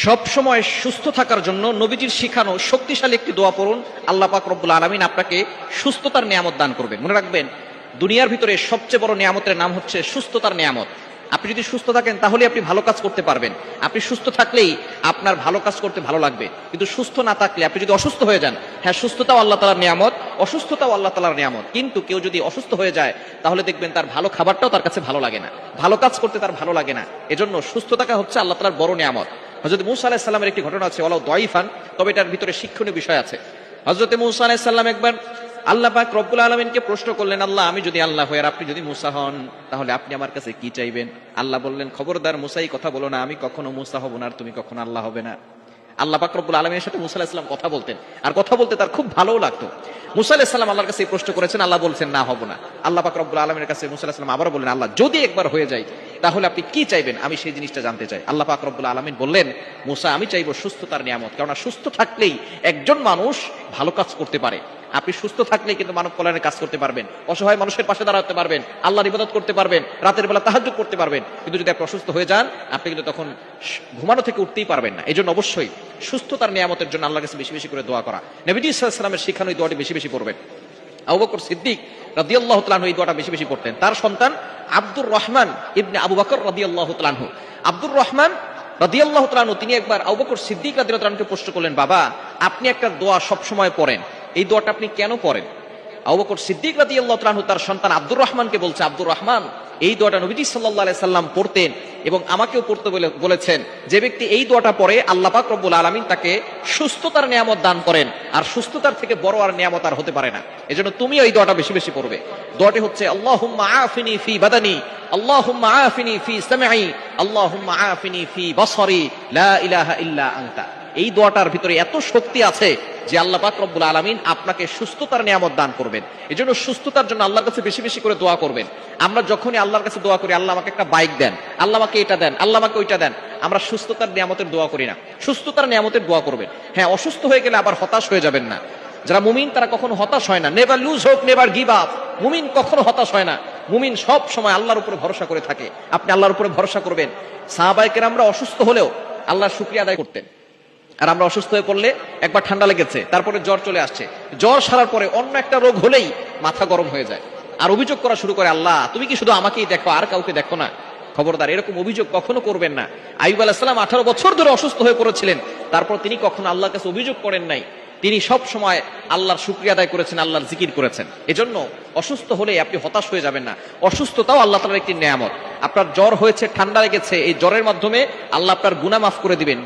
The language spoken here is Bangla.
সব সময় সুস্থ থাকার জন্য নবীজির শিখানো শক্তিশালী একটি দোয়া পড়ুন। আল্লাহ পাক রব্বুল আলামিন আপনাকে সুস্থতার নিয়ামত দান করবেন। মনে রাখবেন, দুনিয়ার ভিতরে সবচেয়ে বড় নিয়ামতের নাম হচ্ছে সুস্থতার নিয়ামত। আপনি যদি সুস্থ থাকেন তাহলে আপনি ভালো কাজ করতে পারবেন। আপনি সুস্থ থাকলেই আপনার ভালো কাজ করতে ভালো লাগবে। কিন্তু সুস্থ না থাকলে, আপনি যদি অসুস্থ হয়ে যান, হ্যাঁ, সুস্থতাও আল্লাহ তাআলার নিয়ামত, অসুস্থতাও আল্লাহ তাআলার নিয়ামত। কিন্তু কেউ যদি অসুস্থ হয়ে যায় তাহলে দেখবেন তার ভালো খাবারটাও তার কাছে ভালো লাগে না, ভালো কাজ করতে তার ভালো লাগে না। এজন্য সুস্থ থাকা হচ্ছে আল্লাহ তাআলার বড় নিয়ামত। হযরত মূসা আলাইহিস সালামের একটি ঘটনা আছে, ওয়ালাউ দাইফান, তবে এটার ভিতরে শিক্ষণীয় বিষয় আছে। হযরত মূসা আলাইহিস সালাম একবার আল্লাহ পাক রব্বুল আলামিনকে প্রশ্ন করলেন, আল্লাহ, আমি যদি আল্লাহ হই আর আপনি যদি মূসা হন, তাহলে আপনি আমার কাছে কি চাইবেন? আল্লাহ বললেন, খবরদার মূসাই কথা বলো না, আমি কখনো মূসা হব না আর তুমি কখনো আল্লাহ হবে না। আল্লাহ পাক রব্বুল আলামিনের সাথে মূসা আলাইহিস সালাম কথা বলতেন, আর কথা বলতে তার খুব ভালোও লাগতো। মূসা আলাইহিস সালাম আল্লাহর কাছে এই প্রশ্ন করেছেন, আল্লাহ বলছেন না, হব না। আল্লাহ পাক রব্বুল আলামিনের কাছে মূসা আলাইহিস সালাম আবারও বললেন, আল্লাহ, যদি একবার হয়ে যায় তাহলে আপনি কি চাইবেন? আমি সেই জিনিসটা জানতে চাই। আল্লাহ পাক রব্বুল আলামিন বললেন, মূসা, আমি চাইবো সুস্থতার নিয়ামত। কেননা সুস্থ থাকলেই একজন মানুষ ভালো কাজ করতে পারে। আপনি সুস্থ থাকলেই কিন্তু মানব কল্যাণের কাজ করতে পারবেন, অসহায় মানুষের পাশে দাঁড়াতে পারবেন, আল্লাহর ইবাদত করতে পারবেন, রাতের বেলা তাহাজ্জুদ করতে পারবেন। কিন্তু যদি আপনি অসুস্থ হয়ে যান, আপনি কিন্তু তখন ঘুমানো থেকে উঠতেই পারবেন না। এই জন্য অবশ্যই সুস্থতার নিয়ামতের জন্য আল্লাহর কাছে বেশি বেশি করে দোয়া করা। নবীজি সাল্লাল্লাহু আলাইহি ওয়াসাল্লামের শিখানো এই দোয়াটি বেশি বেশি পড়বেন। আবু বকর সিদ্দিক রাদিয়াল্লাহু তাআলা আনহু এই দোয়াটা বেশি বেশি পড়তেন। তার সন্তান আব্দুর রহমান ইবনে আবু বকর রাদিয়াল্লাহু তাআলা আনহু, আব্দুর রহমান রাদিয়াল্লাহু তাআলা আনহু, তিনি একবার আবু বকর সিদ্দিক রাদিয়াল্লাহু তাআলা আনহুকে প্রশ্ন করলেন, বাবা, আপনি একটা দোয়া সব সময় পড়েন, এই দোয়াটা আপনি কেন পড়েন? আবু বকর সিদ্দিক রাদিয়াল্লাহু তাআলা আনহু তার সন্তান আব্দুর রহমানকে বলছে, আব্দুর রহমান, এই দোয়াটা নবীজি সাল্লাল্লাহু আলাইহি সাল্লাম পড়তেন এবং আমাকেও পড়তে বলেছেন। যে ব্যক্তি এই দোয়াটা পড়ে, আল্লাহ পাক রব্বুল আলামিন তাকে সুস্থতার নিয়ামত দান করেন, আর সুস্থতার থেকে বড় আর নিয়ামত আর হতে পারে না। এজন্য তুমি এই দোয়াটা বেশি বেশি পড়বে। দোয়াটি হচ্ছে, আল্লাহুম্মা আফিনি ফি বাদানি, আল্লাহুম্মা আফিনি ফি সামঈ, আল্লাহুম্মা আফিনি ফি বসরি, লা ইলাহা ইল্লা আনতা। এই দোয়াটার ভিতরে এত শক্তি আছে যে আল্লাহ পাক রব্বুল আলামিন আপনাকে সুস্থতার নিয়ামত দান করবেন। এজন্য সুস্থতার জন্য আল্লাহর কাছে বেশি বেশি করে দোয়া করবেন। আমরা যখনই আল্লাহর কাছে দোয়া করি, আল্লাহ আমাকে একটা বাইক দেন, আল্লাহ আমাকে এটা দেন, আল্লাহ আমাকে ওইটা দেন, আমরা সুস্থতার নিয়ামতের দোয়া করি না। সুস্থতার নিয়ামতের দোয়া করবেন। হ্যাঁ, অসুস্থ হয়ে গেলে আবার হতাশ হয়ে যাবেন না। যারা মুমিন তারা কখনো হতাশ হয় না। Never lose hope, never give up. মুমিন কখনো হতাশ হয় না। মুমিন সব সময় আল্লাহর উপরে ভরসা করে থাকে। আপনি আল্লাহর উপরে ভরসা করবেন। সাহাবায়ে কেরামরা অসুস্থ হলেও আল্লাহর শুকরিয়া আদায় করতেন। আর আমরা অসুস্থ হয়ে পড়লে, একবার ঠান্ডা লেগেছে, তারপরে জ্বর চলে আসছে, জ্বর সারার পরে অন্য একটা রোগ হলেই মাথা গরম হয়ে যায়, আর অভিযোগ করা শুরু করে, আল্লাহ, তুমি কি শুধু আমাকেই দেখো, আর কাউকে দেখো না? খবরদার, এরকম অভিযোগ কখনো করবেন না। আইয়ুব আলাইহিস সালাম 18 বছর ধরে অসুস্থ হয়ে পড়েছিলেন, তারপর তিনি কখনো আল্লাহর কাছে অভিযোগ করেন নাই। তিনি সব সময় আল্লাহর শুকরিয়া আদায় করেছেন, আল্লাহর জিকির করেছেন। এজন্য অসুস্থ হলে আপনি হতাশ হয়ে যাবেন না। অসুস্থতাও আল্লাহ তাআলার একটি নিয়ামত। আপনার জ্বর হয়েছে, ঠান্ডা লেগেছে, এই জ্বরের মাধ্যমে আল্লাহ আপনার গুনাহ মাফ করে দিবেন।